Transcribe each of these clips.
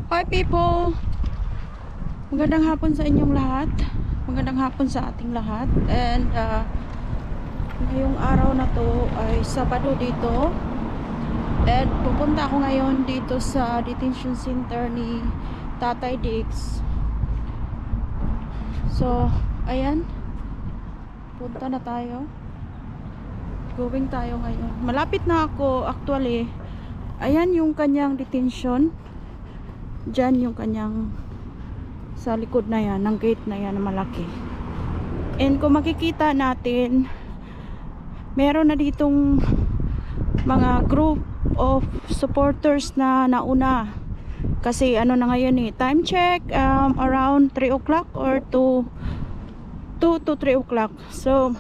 Hi people! Magandang hapon sa inyong lahat. Magandang hapon sa ating lahat. And ngayong araw na to ay Sabado dito. And pupunta ako ngayon dito sa detention center ni Tatay Diggs. So, ayan. Punta na tayo. Going tayo ngayon. Malapit na ako actually. Ayan yung kanyang detention. Diyan yung kanyang sa likod na yan, ng gate na yan na malaki. And kung makikita natin, meron na ditong mga group of supporters na nauna. Kasi ano na ngayon time check, around 3 o'clock or 2 to 3 o'clock. So,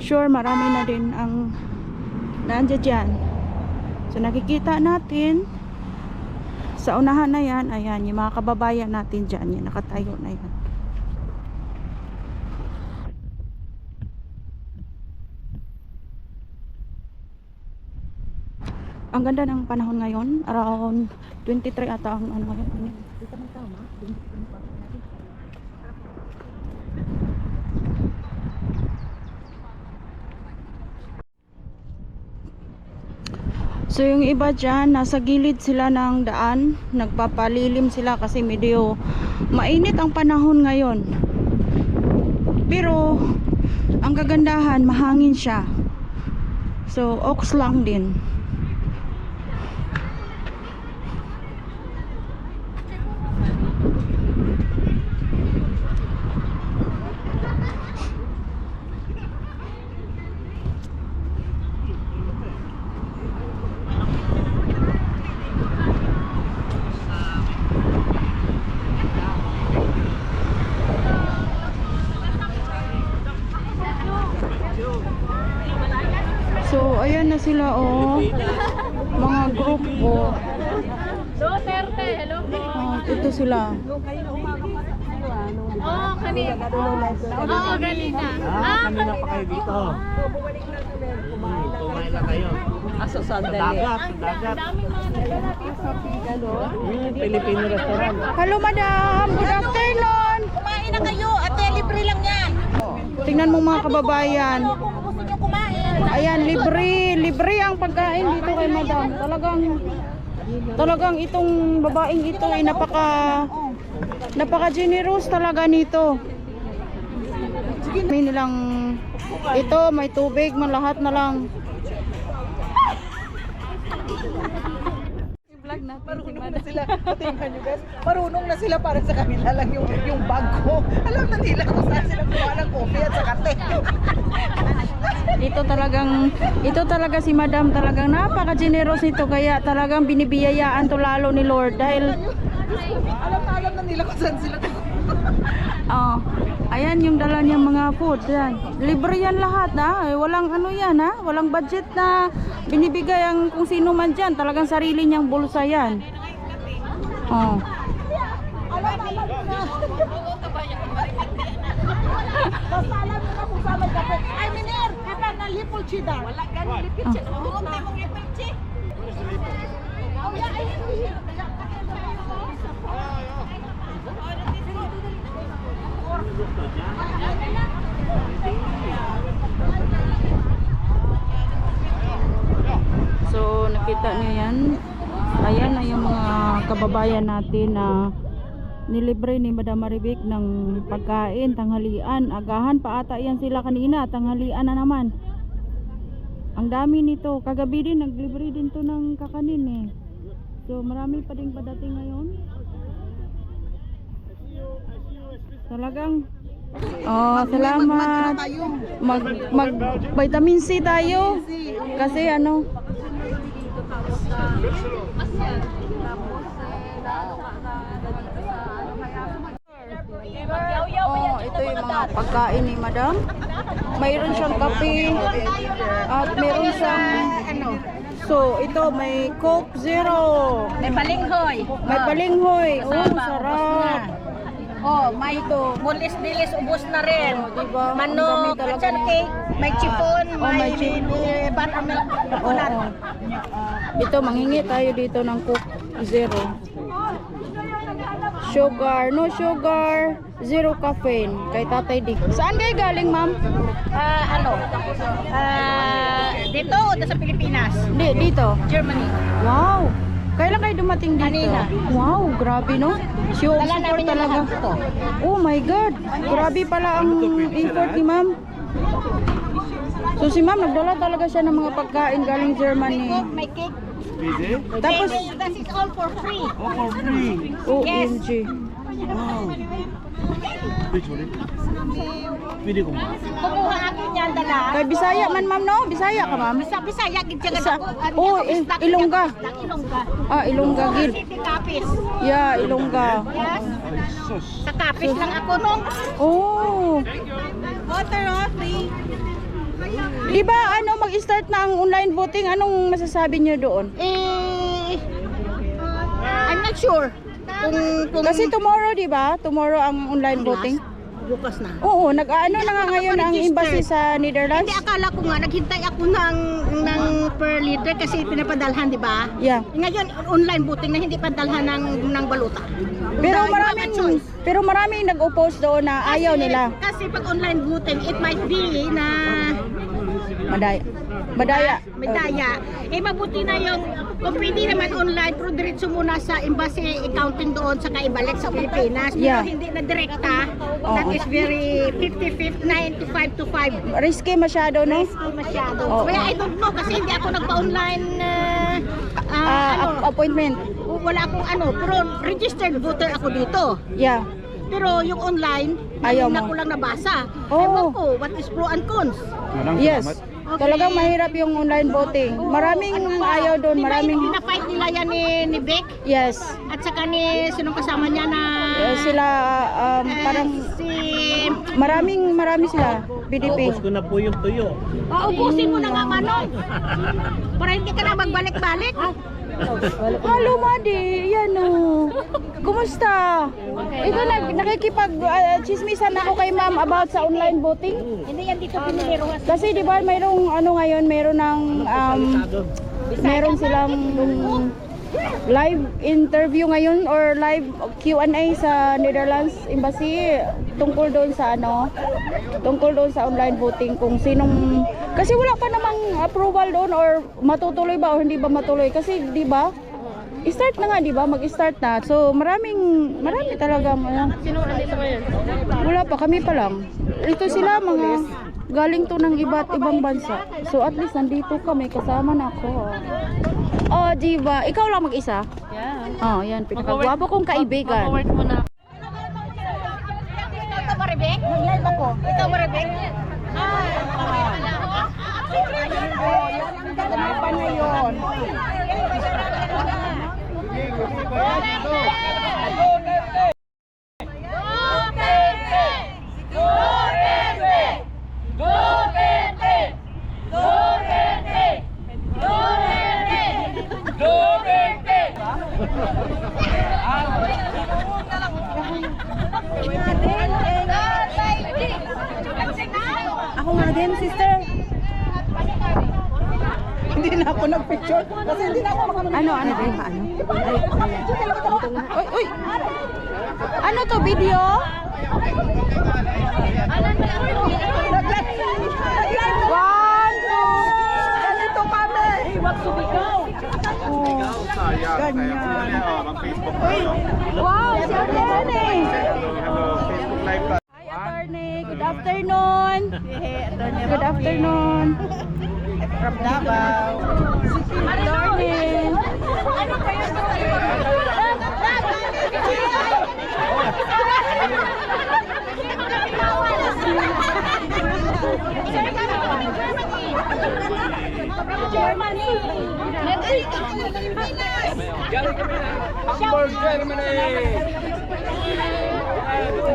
sure marami na din ang nandiyan dyan. So, nakikita natin sa unahan na yan, ayan, yung mga kababayan natin dyan, yung nakatayo na yan. Ang ganda ng panahon ngayon, around 23 ata ang ano ngayon. So yung iba dyan, nasa gilid sila ng daan, nagpapalilim sila kasi medyo mainit ang panahon ngayon. Pero ang kagandahan, mahangin siya. So ox lang din. So, ayan na sila, oh. Mga group, oh. Hello po. Ito sila. Oh, kanina. Oo, kanina. Kanina pa kayo dito. Kumain lang kayo. Aso sandali. Sa dagat. Filipino restaurant. Hello, madam. Good afternoon. Kumain na kayo. Ate, libre lang yan. Tingnan mo mga kababayan. Kung gusto nyo kumain. Ayan, libre ang pagkain dito kay madam. Talagang itong babaeng ito ay napaka generous talaga nito. May nilang ito, may tubig, man lahat na lang. I-vlog natin si Marunong na madam. sila. Tingnan nyo guys. Marunong na sila para sa kanila lang yung bag ko. Alam na nila kung saan sila kuha ng coffee at sa kate. Ito talaga si madam, talagang napaka-generous nito, kaya talagang binibiyayaan to lalo ni Lord dahil Alam na nila kung saan sila oh, ayan yung dala niyang mga food yan. Libre yan lahat walang ano yan walang budget na binibigay ang kung sino man dyan, talagang sarili niyang bulsa yan. Oh. Basta alam nyo na kung saan magkapit. Ay, Miner! Kita na lipol chida. Wala ka ng lipol chida. Huwag na mong lipol chida. So nakita niyo yan. Ayan na yung mga kababayan natin na nilibre ni Madam Maribik ng pagkain, tanghalian. Agahan pa ata yan sila kanina, tanghalian na naman. Ang dami nito. Kagabi din naglibre din to ng kakanin So marami pa ding padating ngayon. Talagang salamat. Mag vitamin C tayo. Kasi ano, ito yung mga pagkain ni madam. Mayroon siyang kape at mayroon siyang so ito may Coke Zero, May balinghoy. may balinghoy. Oh, sarap. Oh, may bulis-bilis, ubos na rin. Diba? Ang Manok, dami talaga at niya. cake, may chipon, may chipon. buttermilk, Oo. Ito, manghingi tayo dito ng Coke Zero. Sugar, no sugar, zero caffeine. Kay Tatay Dick. Saan kayo galing, ma'am? Dito o sa Pilipinas? Dito. Germany. Wow! Kailan kayo dumating dito? Kanina. Wow, grabe no? Sure, Dala super namin yung talaga. lahat ito. Oh my God! Grabe pala ang effort ni ma'am. So si ma'am, nagdala talaga siya ng mga pagkain galing Germany. May cake. Pwede? Tapos, That is all for free. Oh, for free. OMG. Wow. Pwede ko ba? Kumuha akin yan, dala. Kay Bisaya man ma'am no? Bisaya ka ma'am? Bisaya, gid siya Isa- ako. Oh, Ilongga. Ilongga. Ah, Ilongga gid. City Capiz. Yeah, Ilongga. Yes. Sus. Sa Capiz lang ako nung. Oh. Water free. Di ba ano mag-start na ang online voting? Anong masasabi niyo doon? I'm not sure. Kung Kasi tomorrow, di ba? Tomorrow ang online voting. bukas na. Oo, nag-ano na nga ngayon ang embassy sa Netherlands. Hindi, akala ko nga, naghintay ako ng per liter kasi pinapadalhan, di ba? Yeah. Ngayon, online voting na hindi padalhan ng baluta. Pero You have a maraming choice. nag-oppose doon na ayaw nila. Kasi pag online voting, it might be na Madaya. may daya. Mabuti na yung, kung pwede naman online, pero diretso muna sa embassy accounting doon, saka ibalik sa Pilipinas. Pero Yeah. hindi na direkta. That Oo. is very 50-50, 95 to 5. Risky masyado, no? Masyado. Oo. Kaya I don't know kasi hindi ako nagpa-online Appointment. wala akong pero registered voter ako dito. Yeah. Pero yung online, Ayaw na mo. ko lang nabasa. Oh. Ewan ko, what is pro and cons? Yes. Okay. Talagang mahirap yung online voting. Maraming ayaw doon, maraming Pinafight nila yan ni Beck yes. at saka ni sinong kasama niya na Sila parang si marami sila PDP. Ubus ko na po yung tuyo. ubusin mo na nga Manong para hindi ka na magbalik-balik. Hello, Madi. Yan o. Kumusta? Ito, nakikipag-chismisan ako kay ma'am about sa online voting. Hindi yan dito piniliro. Kasi di ba mayroong ngayon, mayroon ng meron silang live interview ngayon or live Q&A sa Netherlands Embassy tungkol doon sa online voting kung sinong kasi wala pa namang approval doon or matutuloy ba o hindi ba matuloy kasi di ba start na nga di ba mag-start na so marami talaga Sino nandito ngayon? wala pa kami pa lang ito sila mga galing to ng iba't ibang bansa so at least nandito kami kasama na ako. Oh, di ba? Ikaw lang mag-isa? Yeah. Oh, yan. Pinakagwapo kong kaibigan. Mag-work mo na. Ikaw Maribek? Mag-live ako. Ikaw Maribek? Ano pa na yun? Ako nga din, sister. Hindi na ako nag-picture kasi hindi na ako Ano? Uy, uy! Ano to, video? One, two! Ganito kami. Ganyan. Mag-Facebook Wow, si Attorney! Facebook Live tayo. Hi, Attorney! Good afternoon! Good afternoon! From Davao. Attorney!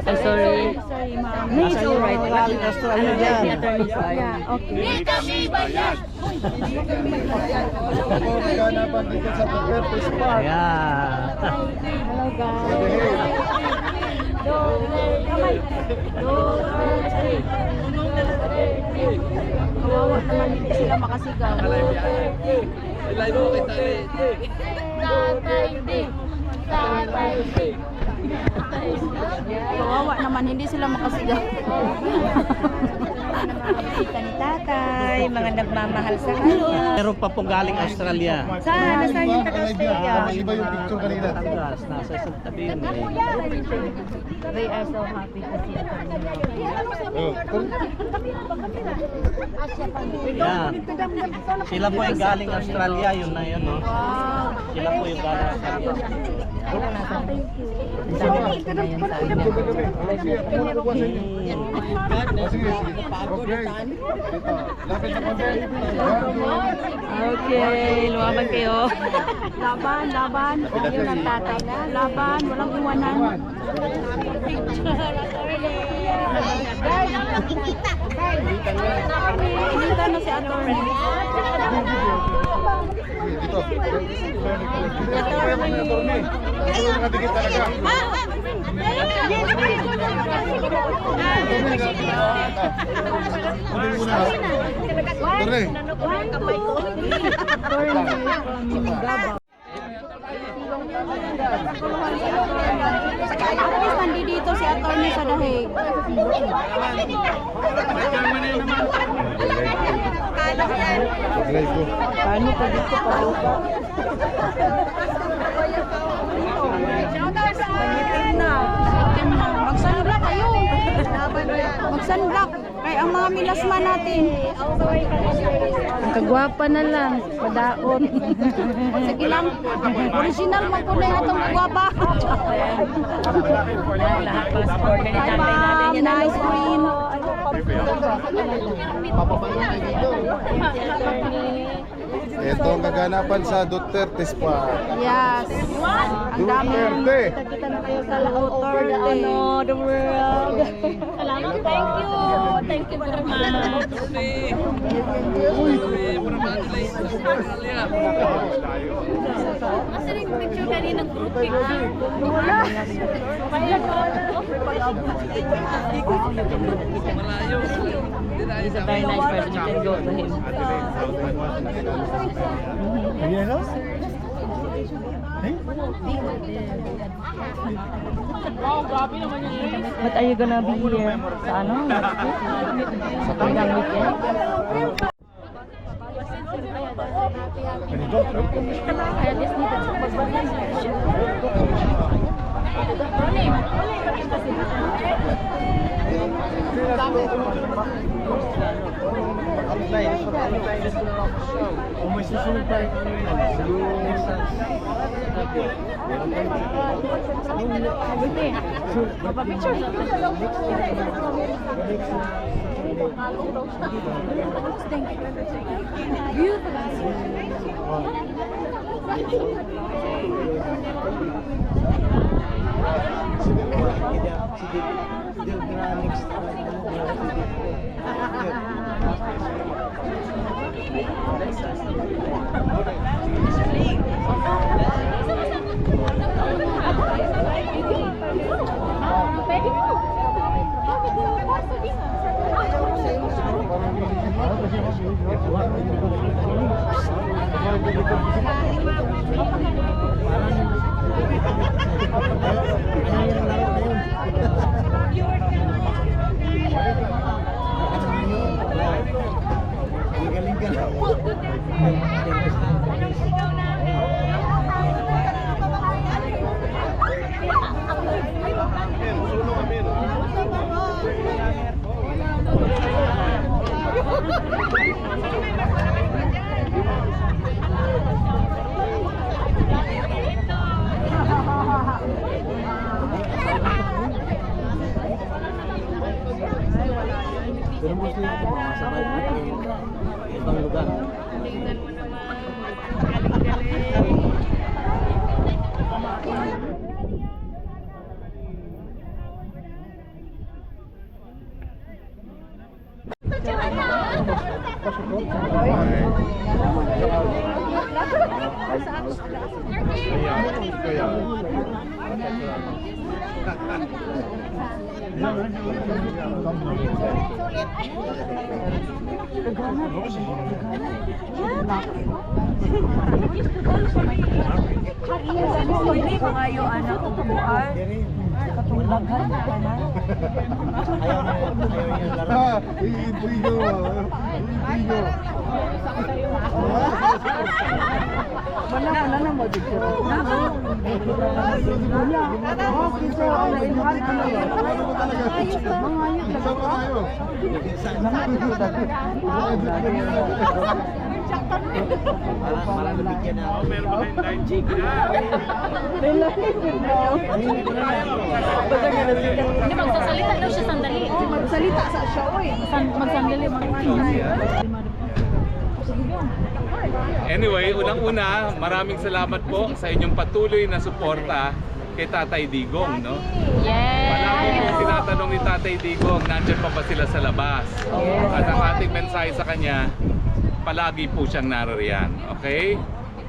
I'm sorry. Sorry, ma'am. It's alright. Yeah, okay. Yeah. Hello, guys. Kawawa naman, hindi sila makasigaw. kawawa naman, hindi sila makasigaw. Kita ni tatay, mga nagmamahal sa kanya. Meron pa po galing Australia. Saan? Nasaan yung taga-Australia? Iba yung picture kanina. Batangas, nasa isang tabi yun eh. They are so happy to see us. Yan. Sila po yung galing Australia, yun na yun. No? Sila po yung galing Australia. Okay. Lapit na konti. Okay, lumaban kayo. Laban, laban. Yun ang tatay na. Laban, walang iwanan. Dito na si attorney. Dito. Ito yung nakadikit talaga. Torne. At least nandito si attorney sa dahig. Live ko. Paano pa dito pa lupa? Mag-sunblock kayo. Mag-sunblock. Kaya ang mga milasman natin. Ang kagwapa na lang. Padaot. Sige lang. Original mo po na itong kagwapa. Lahat passport na ni Hi tatay natin. ma'am. Nice queen. Ito ang kaganapan sa Duterte Spa. Yes. Ang dami. Duterte. Kita na kayo sa Duterte. The world. Salamat. Thank you. Thank you very much. Kasi rin picture kanina group picture. He's a very nice person. You can go to him. What are you gonna be here? Sa ano? Sa kanyang weekend? I just need to Kung may susunod tayo Pero mostly ito mga sabay ibang lugar. Hindi ko ngayon anak upuan. Iibigo. Iibigo. Parang nabigyan na ako. Hindi, magsasalita daw siya sandali. Magsalita sa siya, oy. Magsandali. Anyway, unang-una, maraming salamat po sa inyong patuloy na suporta kay Tatay Digong, no? Palagi po tinatanong ni Tatay Digong, nandyan pa ba sila sa labas? At ang ating mensahe sa kanya, palagi po siyang naririyan, okay?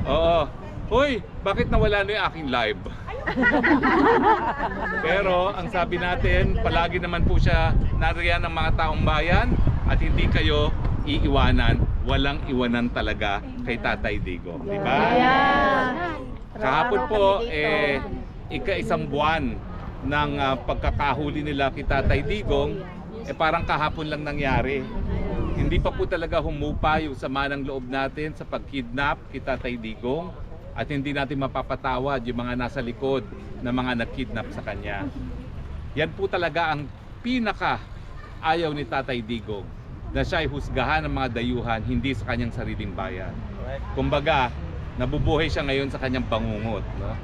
Oo. Uy, bakit nawala na yung aking live? Pero ang sabi natin, palagi naman po siya naririyan ng mga taong bayan at hindi kayo iiwanan. Walang iwanan talaga kay Tatay Digong, di ba? Kahapon po, ika-isang buwan ng pagkakahuli nila kay Tatay Digong, parang kahapon lang nangyari. Hindi pa po talaga humupa yung sama ng loob natin sa pagkidnap kay Tatay Digong at hindi natin mapapatawad yung mga nasa likod na mga nagkidnap sa kanya. Yan po talaga ang pinaka ayaw ni Tatay Digong, na siya ay husgahan ng mga dayuhan, hindi sa kanyang sariling bayan. Kumbaga, nabubuhay siya ngayon sa kanyang bangungot, no?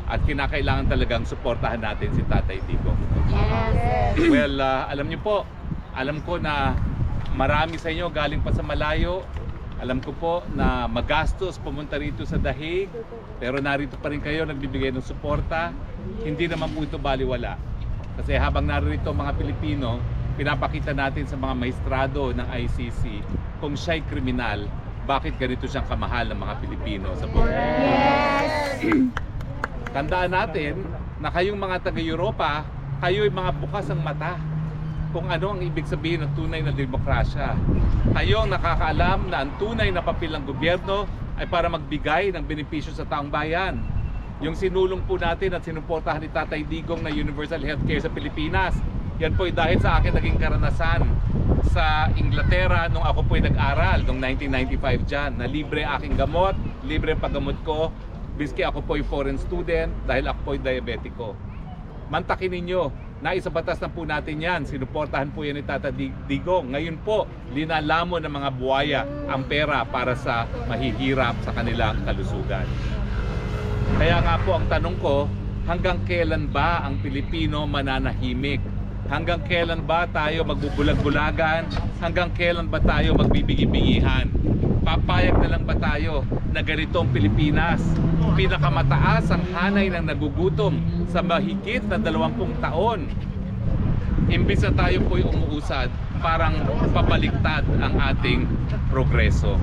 At kinakailangan talagang suportahan natin si Tatay Digong. Well, alam niyo po, alam ko na marami sa inyo galing pa sa malayo. Alam ko po na magastos pumunta rito sa Dahig, pero narito pa rin kayo nagbibigay ng suporta. Hindi naman po ito baliwala. Kasi habang narito mga Pilipino, pinapakita natin sa mga maestrado ng ICC kung siya'y kriminal, bakit ganito siyang kamahal ng mga Pilipino sa buong mundo. Tandaan natin na kayong mga taga-Europa, kayo'y mga bukas ang mata kung ano ang ibig sabihin ng tunay na demokrasya. Kayo ang nakakaalam na ang tunay na papel ng gobyerno ay para magbigay ng benepisyo sa taong bayan. Yung sinulong po natin at sinuportahan ni Tatay Digong na universal healthcare sa Pilipinas, yan po ay dahil sa akin naging karanasan sa Inglaterra nung ako po ay nag-aral noong 1995 dyan, na libre aking gamot, libre ang paggamot ko, biski ako po ay foreign student dahil ako po ay diabetiko. Mantakin ninyo, naisabatas na po natin yan, sinuportahan po yan ni Tata Digong. Ngayon po, linalamon ng mga buhaya ang pera para sa mahihirap sa kanilang kalusugan. Kaya nga po ang tanong ko, hanggang kailan ba ang Pilipino mananahimik? Hanggang kailan ba tayo magbubulag-bulagan? Hanggang kailan ba tayo magbibigi-bingihan? Papayag na lang ba tayo na ganito ang Pilipinas? Pinakamataas ang hanay ng nagugutom sa mahigit na 20 taon. Imbis na tayo po'y umuusad, parang papaliktad ang ating progreso.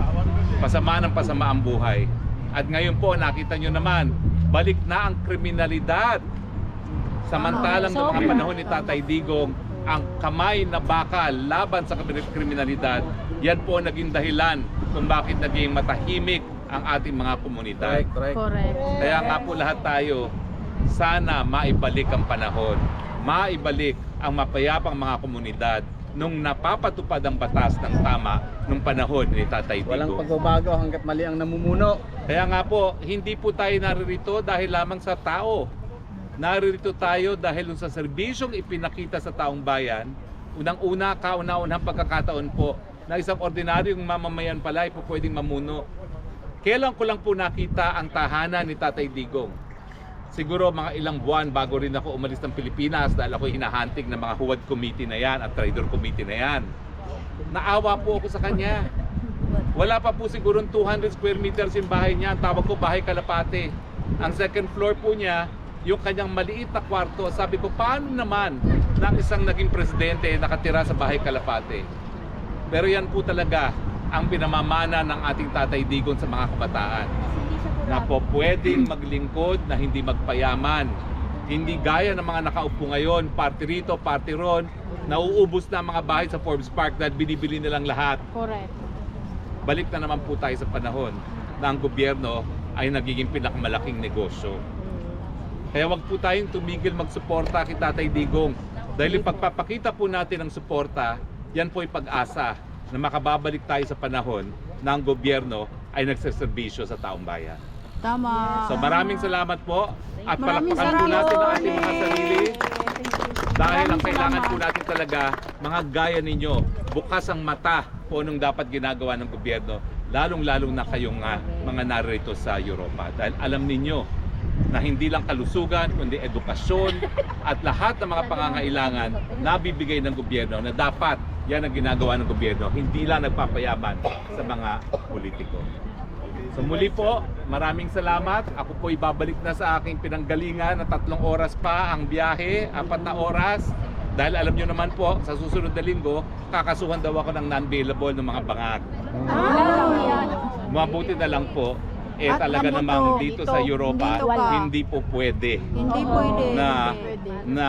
Pasama ng pasama ang buhay. At ngayon po, nakita nyo naman, balik na ang kriminalidad. Samantalang noong mga panahon ni Tatay Digong, ang kamay na bakal laban sa kriminalidad, yan po naging dahilan kung bakit naging matahimik ang ating mga komunidad. Correct. Kaya nga po lahat tayo, sana maibalik ang panahon, maibalik ang mapayapang mga komunidad nung napapatupad ang batas ng tama nung panahon ni Tatay Digong. Walang pagbabago hanggat mali ang namumuno. Kaya nga po, hindi po tayo naririto dahil lamang sa tao. Naririto tayo dahil sa serbisyong ipinakita sa taong bayan. Unang-una, kauna-unang pagkakataon po na isang ordinaryong mamamayan pala ay po pwedeng mamuno. Kailan ko lang po nakita ang tahanan ni Tatay Digong? Siguro mga ilang buwan bago rin ako umalis ng Pilipinas dahil ako hinahantig ng mga Huwad Committee na yan at Traidor Committee na yan. Naawa po ako sa kanya. Wala pa po siguro 200 square meters yung bahay niya. Ang tawag ko bahay Kalapate. Ang second floor po niya, yung kanyang maliit na kwarto. Sabi ko, paano naman na isang naging presidente nakatira sa bahay Kalapate? Pero yan po talaga ang pinamamana ng ating Tatay Digong sa mga kabataan. Na po pwedeng maglingkod na hindi magpayaman. Hindi gaya ng mga nakaupo ngayon, party rito, party ron, nauubos na ang mga bahay sa Forbes Park dahil binibili nilang lahat. Correct. Balik na naman po tayo sa panahon na ang gobyerno ay nagiging pinakamalaking negosyo. Kaya wag po tayong tumigil magsuporta kay Tatay Digong. Dahil pagpapakita po natin ng suporta, yan po ay pag-asa na makababalik tayo sa panahon na ang gobyerno ay nagseserbisyo sa taong bayan. Tama. So maraming salamat po at Maraming palakpakan po salamat natin ang po. ating mga sarili. Dahil ang kailangan po natin talaga, mga gaya ninyo, bukas ang mata po anong dapat ginagawa ng gobyerno, lalong-lalong na kayong mga narito sa Europa. Dahil alam ninyo na hindi lang kalusugan, kundi edukasyon at lahat ng mga pangangailangan nabibigay ng gobyerno na dapat yan ang ginagawa ng gobyerno, hindi lang nagpapayaman sa mga politiko. So muli po, maraming salamat. Ako po ibabalik na sa aking pinanggalingan na 3 oras pa ang biyahe, 4 na oras. Dahil alam nyo naman po, sa susunod na linggo, kakasuhan daw ako ng non-bailable ng mga bangag. Mabuti na lang po, At talaga nabuto, namang dito sa Europa, dito pa. hindi po pwede Hindi pwede. na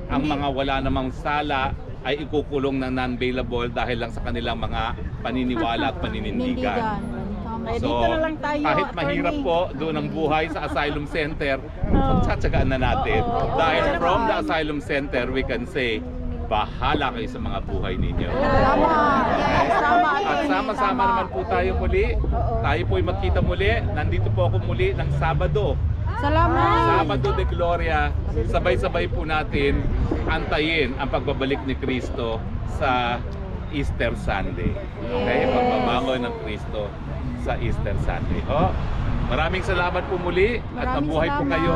ang mga wala namang sala ay ikukulong ng non-bailable dahil lang sa kanilang mga paniniwala at paninindigan. Tama. So, dito na lang tayo, kahit mahirap po doon ang buhay sa asylum center, pagtsatsagaan na natin. Dahil from the asylum center, we can say, bahala kayo sa mga buhay ninyo. Tama. Yes, tama. At sama-sama naman po tayo muli. Tayo po'y magkita muli. Nandito po ako muli ng Sabado. Salamat. Sabado de Gloria. Sabay-sabay po natin antayin ang pagbabalik ni Kristo sa Easter Sunday. Okay? Pagbabangon ng Kristo sa Easter Sunday. Maraming salamat po muli at Maraming mabuhay po salamat. kayo.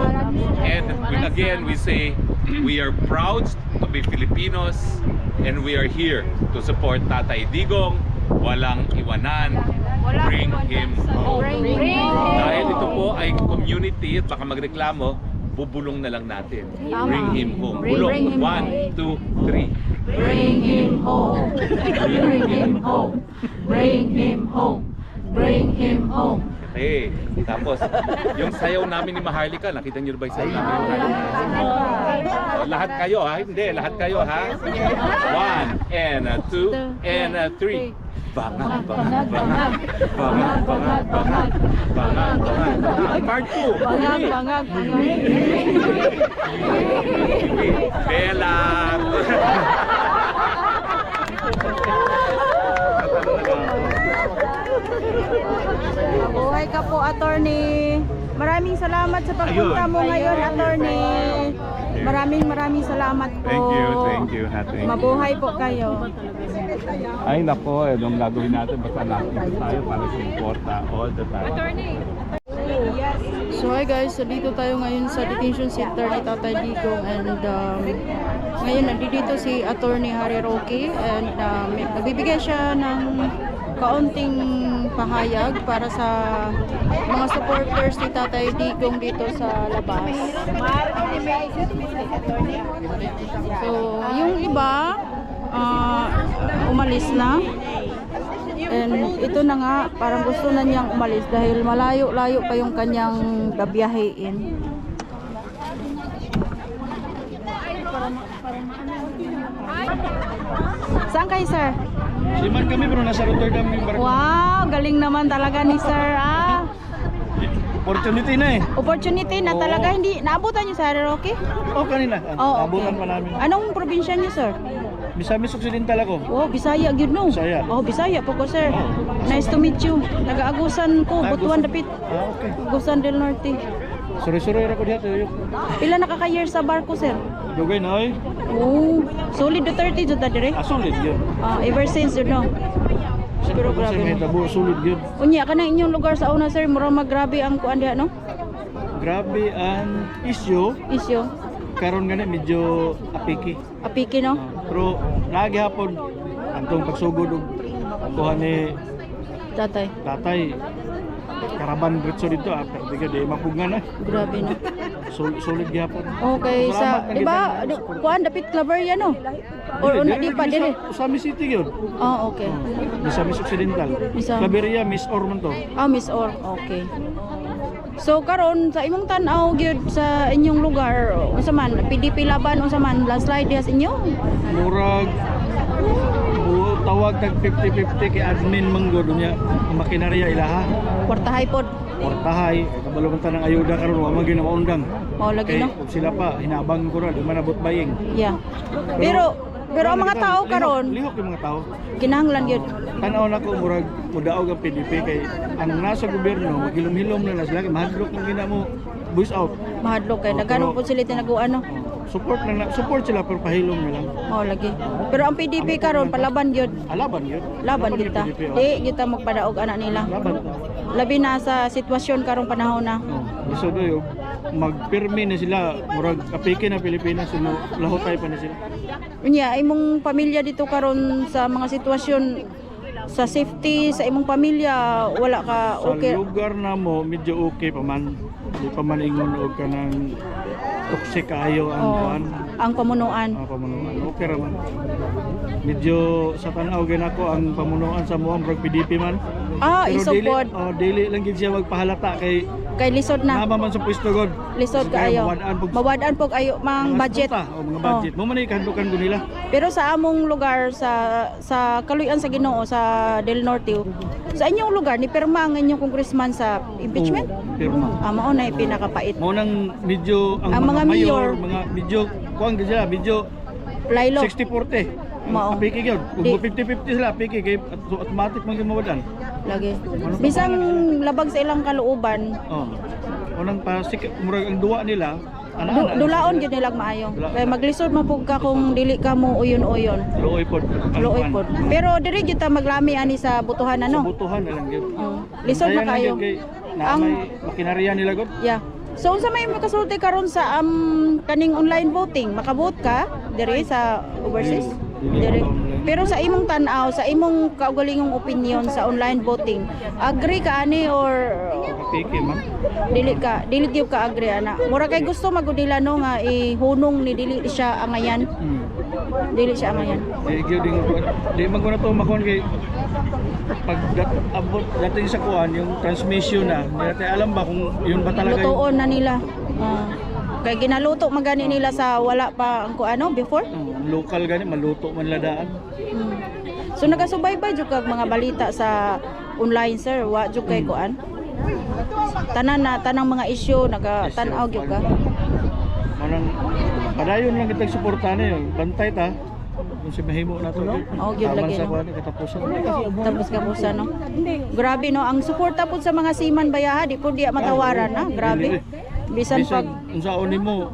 And again, we say we are proud to be Filipinos and we are here to support Tatay Digong. Walang iwanan. Bring him home. Dahil ito po ay community at baka magreklamo, bubulong na lang natin. Tama. Bring him home. Bring Bulong. him 1, 2, 3. Bring him home. Bring him home. Bring him home. Bring him home. Okay. Tapos, yung sayaw namin ni Maharlika, nakita niyo ba yung sayaw namin ni Maharlika? Lahat kayo ha? Hindi, lahat kayo ha? 1, and 2, and 3. Bangag, bangag, bangag. Bangag, bangag, bangag. Bangag, bangag, bangag. Part 2. Bangag, bangag, bangag. Bella! Mabuhay ka po, attorney. Maraming salamat sa pagpunta mo ngayon, attorney. Maraming salamat po. Thank you. Mabuhay po kayo. Ay nako, anong gagawin natin? Basta natin tayo para sa importa all the time. So hi guys, so dito tayo ngayon sa detention center ni Tatay Digong and ngayon nandito si Attorney Harry Roque and nagbibigay siya ng kaunting pahayag para sa mga supporters ni Tatay Digong dito sa labas. So yung iba umalis na. And ito na nga, parang gusto na niyang umalis dahil malayo-layo pa yung kanyang gabiyahein. Saan kayo, sir? Siman kami pero nasa Rotterdam yung barko. Wow, galing naman talaga ni sir. Opportunity na eh. Opportunity na talaga hindi naabutan niyo sa Roque? Oh, kanina. Oh, Abutan pa namin. Anong probinsya niyo, sir? Misamis Occidental ako. Oh, Bisaya gyud no. Bisaya. Oh, Bisaya po ko, sir. Nice to meet you. Taga-Agusan ko, Butuan dapit. Okay. Agusan del Norte. Sorry ako dito. Pila nakaka-year sa barko, sir? Dugay na oy. Oh, solid Duterte jud ta dire. Solid yun. Ever since you know. Siguro Kasi grabe. may tabo, solid yun. Unya kana inyong lugar sa una, sir, mura maggrabe ang kuan diha no? Grabe ang issue. Isyo. Karon gani medyo apiki. Apiki no? Pero lagi hapon antong pagsugod og kuha ni Tatay. tatay. Karaban diretso dito after tiga di mapugan na. Grabe no. Solid gyapon. Okay, sa di ba kuan dapit Claveria no? Or una di pa dire. Usami City yun. Oh, okay. Misamis Occidental. Misamis. Claveria, Miss Orman to. Miss Or. Okay. So karon sa imong tan-aw gyud sa inyong lugar, unsa man PDP laban unsa man landslide diha sa inyo? Murag tawag tag 50-50 kay admin manggod niya makinarya ilaha. Kwartahay pod. Portahay kabalo man tanang ayuda karon wa man gyud na maundang. Oh, lagi Kay no. kung sila pa hinabang ko na di man abot baying. Yeah. Pero ang mga tao karon lihok yung mga tao. kinahanglan gyud. Tanaw na ko murag mudaog ang PDP kay ang nasa gobyerno maghilom-hilom na sila kay mahadlok ng ginamo voice out. Mahadlok kay nagano po sila tinaguan no. Support sila pero pahilom na lang. Oh, lagi. Pero ang PDP karon palaban gyud. Alaban yun. Laban yung kita. PDP, oh. Di kita magpadaog anak nila. Laban. Labi na sa sitwasyon karong panahon na. Gusto doyo magpirmi na sila murag apike na Pilipinas suno lahotay pa na sila. Unya imong pamilya dito karon sa mga sitwasyon sa safety sa imong pamilya wala ka Sa okay. lugar na mo medyo okay pa man. Di pa man ingon og kanang toxic kayo ang Oh, kuan. ang pamunuan. Pamunuan. Okay ra man. Medyo sa tanaw gyud ako ang pamunuan sa mo murag PDP man. Ah, Pero isog dili, pod dili lang gid siya magpahalata kay kay lisod na. nama man sa pwesto god. Lisod Kaya kaayo. mawadaan pag- Mawadaan pog ayo mang mga budget. suporta o mga budget. Mo man ni kahandukan ko nila. Pero sa among lugar sa kaluyan sa Ginoo sa Del Norte, sa inyong lugar ni pirma ang inyong congressman sa impeachment. Oo, pirma. Mao na pinakapait. Mo nang medyo ang, Ang mga mayor, mga medyo kuan gid sila, medyo Laylo. 60-40. Mao. Piki gyud. Di- Kung 50-50 sila, piki kay so automatic man gyud mawadan. Lagi. Bisang labag sa ilang kalooban, Oh. Unang pa murag ang duwa nila ana dulaon gyud nilang maayo. Kay maglisod man pug ka kung dili ka mo uyon-uyon. Luoy pod. Luoy pod. Pero diri gyud ta maglami ani sa butuhan Sa ano. butuhan na lang gyud. Lisod na Dayan lang kayo. gyud kay na Ang- may makinarya nila gud. Yeah. So unsa may makasulti karon sa kaning online voting? Makabot ka diri sa overseas? Diri. Pero sa imong tan-aw, sa imong kaugalingong opinion sa online voting, agree ka ani or Piki man. dili gyud ka agree ana? Mura kay gusto magudila no nga ihunong ni dili siya angayan. Dili siya angayan. Di gyud di man ko na to makon kay pag abot dating sa kuan yung transmission na, hindi natin alam ba kung yun ba talaga yung Lutoon na nila. Kay ginaluto magani nila sa wala pa ang ano before. local gani maluto man ladaan. So nagasubaybay jud kag mga balita sa online sir, wa jud kay kuan. Tanang mga issue naga-tan-aw gyud ka. Manang padayon lang kitag suportahan yun. Bantay ta. Kung si mahimo na to. Oh, gyud lagi, sa no? kuan katapusan. Tapos ka po sa no. Grabe no, ang suporta po sa mga seaman bayaha di po diya matawaran na. Grabe. Bisan pag unsaon nimo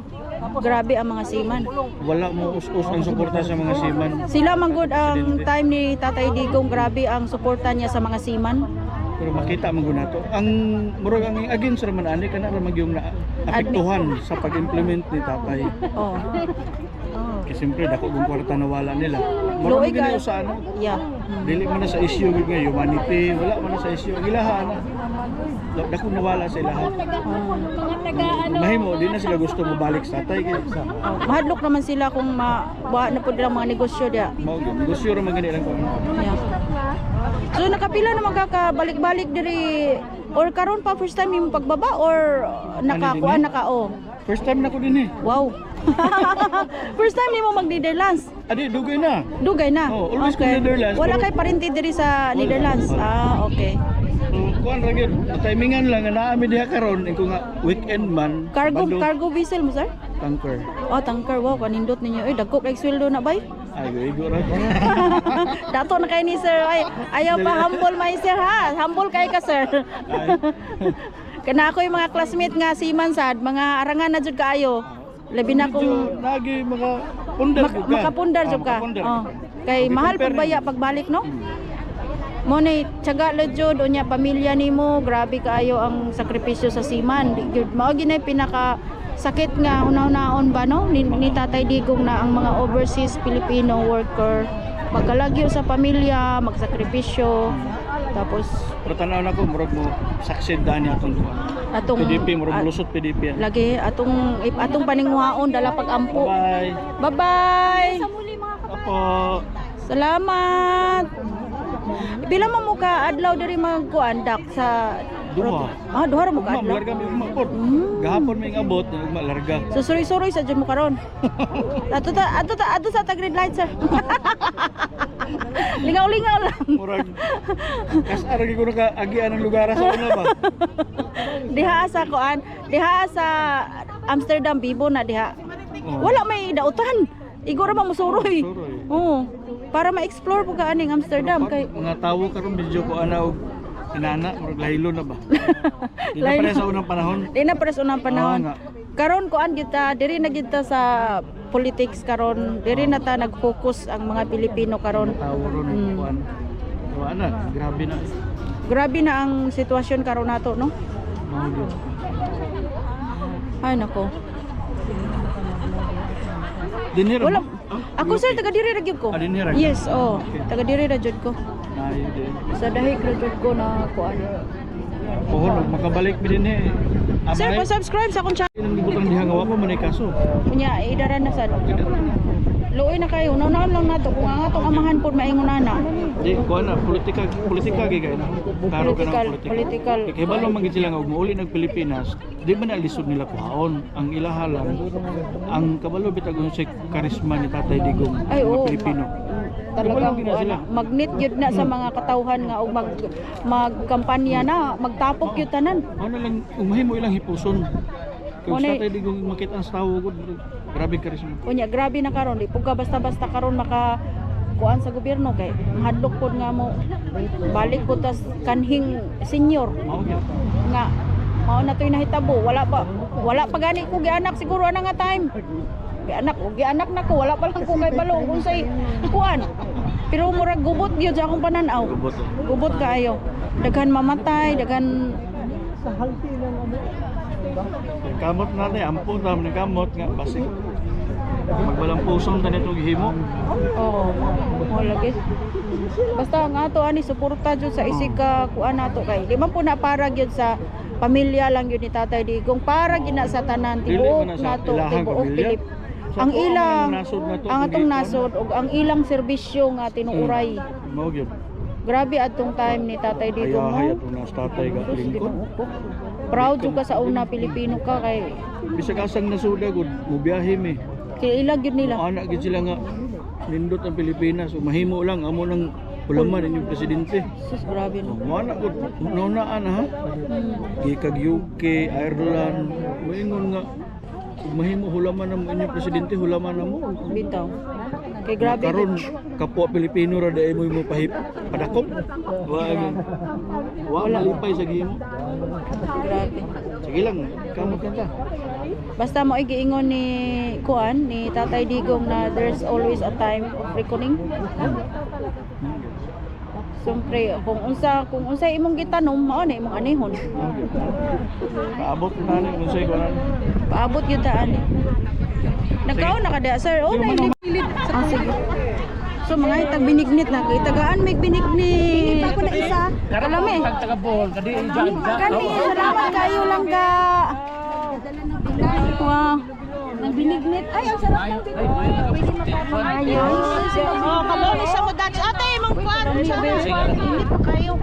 grabe ang mga seaman. wala mo us-us ang suporta sa mga seaman. Sila man good ang time ni Tatay Digong, grabe ang suporta niya sa mga seaman. Pero makita man gud nato. Ang murag ang against ra man ani kana ra magyong na apektuhan sa pag-implement ni tatay. Oh. Kasi siyempre dako gong kwarta na wala nila. Luoy Murag ka. gani sa ano. Yeah. Dili man na sa issue gid nga humanity, wala man na sa issue. Ang ilaha na. Dako nawala sa ilaha. Mahimo di na sila gusto mobalik sa tatay kay sa Mahadlok naman sila kung wa na po nilang mga negosyo diya. mao gyud. Gusto ra man gani lang ko. Yeah. So nakapila naman ka balik-balik diri or karon pa first time imong pagbaba or nakakuha nakao. First time na ko din eh. Wow. First time nimo mag-Netherlands. Adi dugay na. Dugay na. Oh, always ko Netherlands, Wala pero- kay parinti diri sa Netherlands. Ah, okay. Kuan ra gyud. Timingan lang nga naa mi diha karon ko nga weekend man. Cargo vessel mo sir? Tanker. Oh, tanker. Wow, kanindot ninyo. Dagko kay sweldo na bay. Ay go ra. Dato na kay ni sir. Ay, ayaw pa humble my sir ha. Humble kay ka sir. Ay. Kana ako yung mga classmate nga seaman sad, mga arangan na jud kaayo. Labi na kung Lagi mga pundar jud ka. makapundar jud ka. makapundar. Oh. Kay Lagi mahal compare pag baya pagbalik no. Mo ni tiyaga la jud unya pamilya nimo, grabe kaayo ang sakripisyo sa seaman. Di gyud mao ginay pinaka sakit nga unaw-naon ba no ni Tatay Digong na ang mga overseas Filipino worker magkalagyo sa pamilya, magsakripisyo. Tapos Pero tanaw na ko murag mo succeed dani atong atong PDP murag lusot PDP. yan. lagi atong paningwaon dala pag-ampo. Bye. Bye-bye. Opo. Salamat. Pila mo ka adlaw diri magkuandak sa Duha. duha ra mo ka adlaw. Larga mi umabot. Gahapon may abot ugma larga. So sorry sa jud mo karon. Ato sa tag red light sir. Lingaw-lingaw lang. Murag kasar gyud ko naka agian ang lugar sa una ba. Diha sa Amsterdam bibo na diha. Oh. Wala may dautan. Igor ra musuroy. Musuroy. Oo. Para ma-explore po ka aning Amsterdam kay Mga tawo karon medyo ko ana og inana, murag lahilo na ba? Di na Lahilo. pare sa unang panahon. di na pares unang panahon. Oo nga. Karon kuan kita diri na kita sa politics karon. Diri na ta nag-focus ang mga Pilipino karon. Tawo ron Mm. kuan. Wala na, grabe na. Grabe na ang sitwasyon karon nato, no? Mao gyud. Ay nako. Dinhir. Wala. Ako sir taga diri ra gyud ko. Ah, dinhi ra? Yes, oh. Okay. Taga diri ra jud ko. Ayo din. Sa dahig ra jud ko na kuan. Pohon makabalik mi dinhi. Sir, pa-subscribe sa akong channel. Nang gibutang diha nga wa pa man ay kaso. Kunya idaran na sad. Luoy na kayo. Naunahan lang nato kung ang atong amahan pod maingon ana. Di kuan na politika gay kay na. Karo ka Political, ng political. Kay balo man gid sila nga og muuli nag Pilipinas, di man na lisod nila kuhaon. Ang ilahalan ang kabalo bitag unsay karisma ni Tatay Digong Ay, mga oo. Pilipino. Talagang Wala gina sila. magnet yun na sa mga katawhan nga og magkampanya na, magtapok yun tanan. Ano lang umahimo ilang hipuson. Kung Una- sa Tatay Digong makita ang tawo gud grabe karisma. Kunya grabe na karon, di pug ka basta-basta karon maka kuan sa gobyerno kay hadlok pod nga mo balik po tas kanhing senior Mao gyud. nga mao na to'y nahitabo, wala pa gani ko gianak siguro ana nga time. Gianak na ko, wala pa lang ko kay balo unsay kuan. Pero murag gubot gyud sa akong pananaw. Gubot. Gubot kaayo. Daghan mamatay, daghan Kamot natin, ampun tam ni kamot nga basig. Magbalang pusong tani to gihimo. oo. Oh, lagi. Basta nga ato ani suporta jud sa isig ka kuan nato kay di man po na para gyud sa pamilya lang yun ni Tatay Digong, para gina sa tanan Dili tibuok man na sa nato, ilahang tibuok pamilya. Pilip. Sa Ang tuwa ilang man nasod na to, ang atong kung nasod ug ang ilang serbisyo nga tinuuray. Mao gyud. Grabe atong time ni Tatay Digong. Ayahay No? atong nas tatay ka Sus, lingkod. Ginoo ko. Proud jud ka sa una Pilipino ka kay Bisag asang nasuda gud mubiyahe mi. ilag yun nila. Anak gid sila nga nindot ang Pilipinas, so mahimo lang amo nang ulaman inyong presidente. Sus, grabe no. Mo anak gud naunaan ha. Gikag UK, Ireland, moingon nga kung mahimo hulaman ang inyong presidente, hulaman na mo. Bitaw. Kay grabe Karon gid. kapwa Pilipino ra dai mo pahip padakop. Wala lipay sa gihimo. Grabe. Sige lang, kamot ka ta. Basta mo giingon ni Kuan ni Tatay Digong na there's always a time of reckoning. Siyempre, kung unsa imong gitanom, mao na imong anihon. Paabot na ni unsay kuan. Paabot yun taan eh. Nagkaon na kada sir. Oh, naililit. Ah, sige. So mga itag binignit na. Itagaan may binignit. Ako na isa. Kalami. Kani, salamat kayo lang ka. Wow. Nang binignit. Ay, ang sarap ng binignit. Ayos. Oh, kaboni sa mo Dutch. Ate, imong kwan. Hindi pa kayo.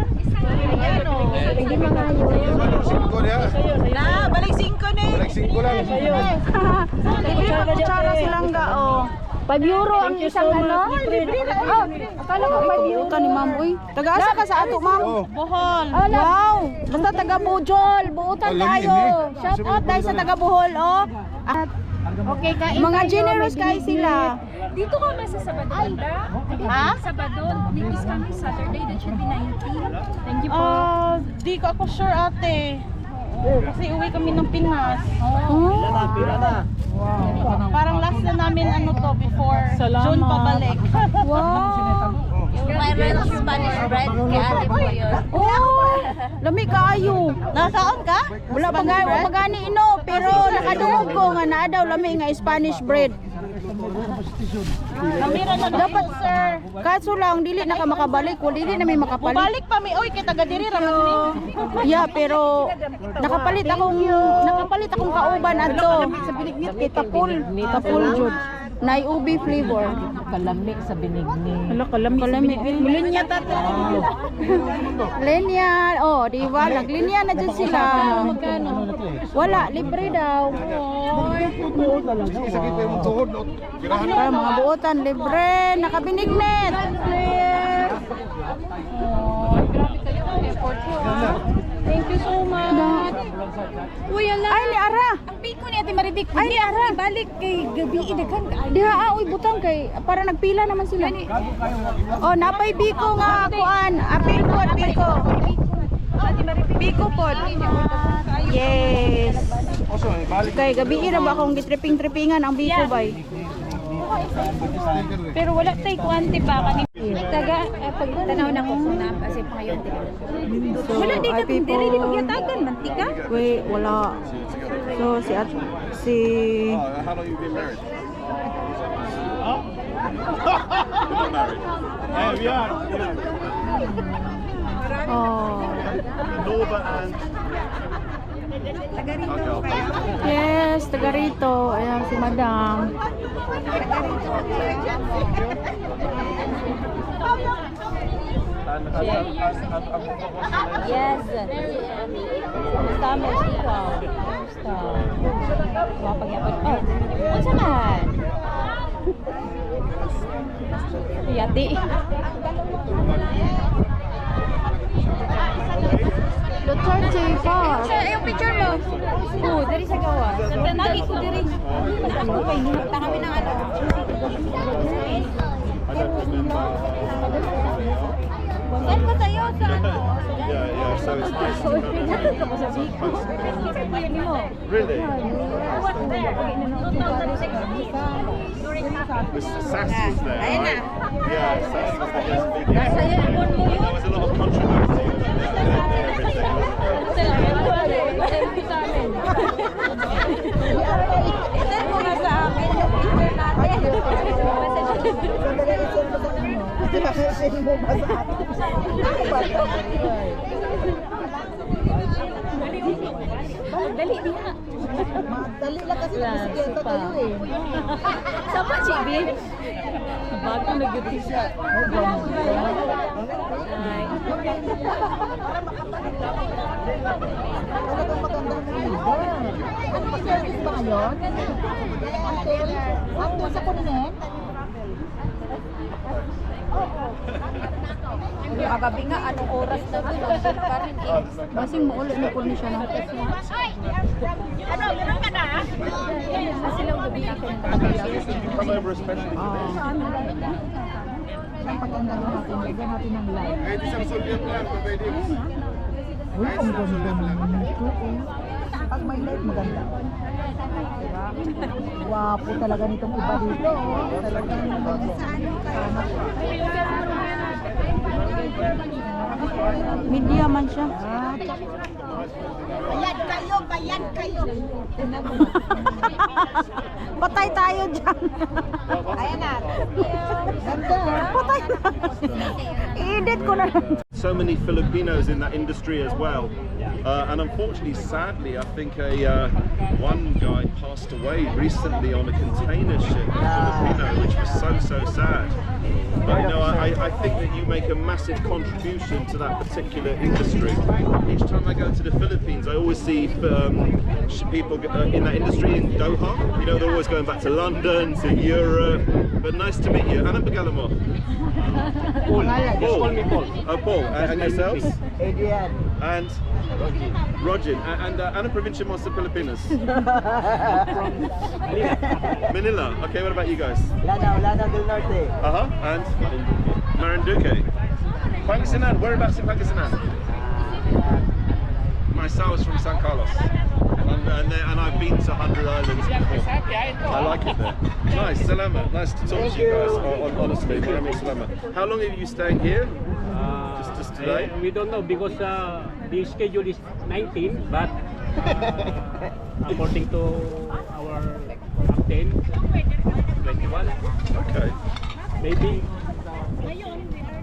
Ayan o. Hindi mga Balik 5 niya. Na, balik 5 ni. Balik 5 lang. Libre pa kutsara silang ga, oh. 5 euro ang isang ano? Libre na. Oh, akala ko 5 euro. Ito ni ma'am, uy. Taga-asa ka sa ato, ma'am? Oh. Bohol. Wow! Basta taga Bujol, buutan Alam tayo. yun, eh. Shout out dahil sa taga Bohol, oh. At Okay, kain mga tayo, generous may guys sila. Dito ka ba sa Sabado, Banda? Ha? Sabado, this coming Saturday, that should be 19. Thank you po. Di ko ako sure ate. Kasi uwi kami ng Pinas. Oh. Parang last na namin ano to before June pabalik. Wow! Viral Spanish bread, kaya ate po yun. Oh! Lami kaayo. Nakaon ka? Wala pa gani ino, pero nakadungog ko nga naa daw lami nga Spanish bread. Namira na dapat sir. Kaso lang dili na ka makabalik, wala dili na may makapalit. Balik pa mi oy kay taga diri ra man ni. Yeah, pero nakapalit akong kauban adto. Tapul jud. Nay ubi flavor. Kalamig sa binigni. Hala kalami. Linya tata. Linya, oh, di ba? Naglinya na dyan sila. Wala, libre daw. Sakit pa yung tuhod. no? Tirahan na. Para mga buotan, libre. Nakabinignit. Grabe kayo, effort ko. Thank you so much. Uy, ala. Ay, ni Ara. Ang piko ni Ate Maridik. Ay, ni Ara. Balik kay gabi idaghan ka. Diha, uy, butang kay. Para nagpila naman sila. Oh, napay biko nga, kuan. Apil po, biko. Biko po. Yes. Kay gabi na ba akong gitripping-trippingan ang biko bay? Pero wala tay kuante pa kani. Taga pagtanaw na ko na kasi pangayon diri. Wala di ka diri di magyatagan mantika. Wait, wala. So, si How long you been married? oh. Nova and... Yes, taga rito. Ayan si Madam. Yes. Kamusta mo ikaw? Kamusta? Mapagyapon. Oh, unsa man? Yati. Duterte pa. Yung picture mo. Oo, dari sa gawa. Nagi ko diri. Ako kay hinata kami ng ano. Saan ka tayo? Sa ano? Yeah, so it's nice to Natod ka pa sa Biko. Really? Mr. Sass was there, right? Yeah, Sass was there yesterday. There was a lot of controversy and everything. Send mo nga sa akin yung picture natin. Dali niya. Dali lang kasi bisikleta kayo eh. Sama si Bin. Bago nag-duty siya. Ay. Talagang maganda mo yun. Ano ba service ba ngayon? Until sa Kuninen? Kagabi nga, anong oras na doon? Ang pa rin eh. Basing maulit na po ni siya na. Ano, meron ka na? Kasi lang gabi ako. Come over especially for this. Ang paganda natin, lagyan natin ng live. Hey, this is Soldier Plan for weddings. Uy, ang ganda naman ito eh. Pag may light, maganda. Diba? Wapo talaga nitong iba dito. Oh. Talagang Media man siya. Bayad kayo, bayad kayo. Patay tayo dyan. Ayan na. Ganda ha? Patay na. I-edit ko na lang. So many Filipinos in that industry as well. And unfortunately, sadly, I think one guy passed away recently on a container ship, a Filipino, which was so sad. But you know, I think that you make a massive contribution to that particular industry. Each time I go to the Philippines, I always see people in that industry in Doha. You know, they're always going back to London, to Europe. But nice to meet you. Anong pangalan mo? Paul. Call me Paul. Paul. And yourselves? Adrian. And Rogin. And anong provincia mo sa Pilipinas? Manila. Okay, what about you guys? Lanao del Norte. And Marinduque. Pangasinan. Whereabouts in Pangasinan? Myself is from San Carlos. And I've been to 100 Islands before. I like it there. Nice, salamat. Nice to talk to you guys. Honestly, maraming salamat. How long have you stayed here? Just today? We don't know because the schedule is 19, but according to our captain, 21. Okay.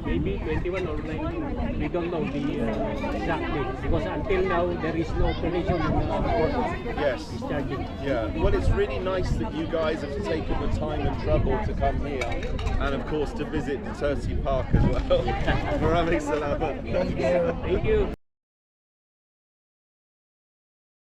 Maybe 21 or 19. We don't know the exact date because until now there is no operation in the port. Yes. Discharging. Yeah. Well, it's really nice that you guys have taken the time and trouble to come here, and of course to visit Duterte Park as well. Maraming salamat. Thank you.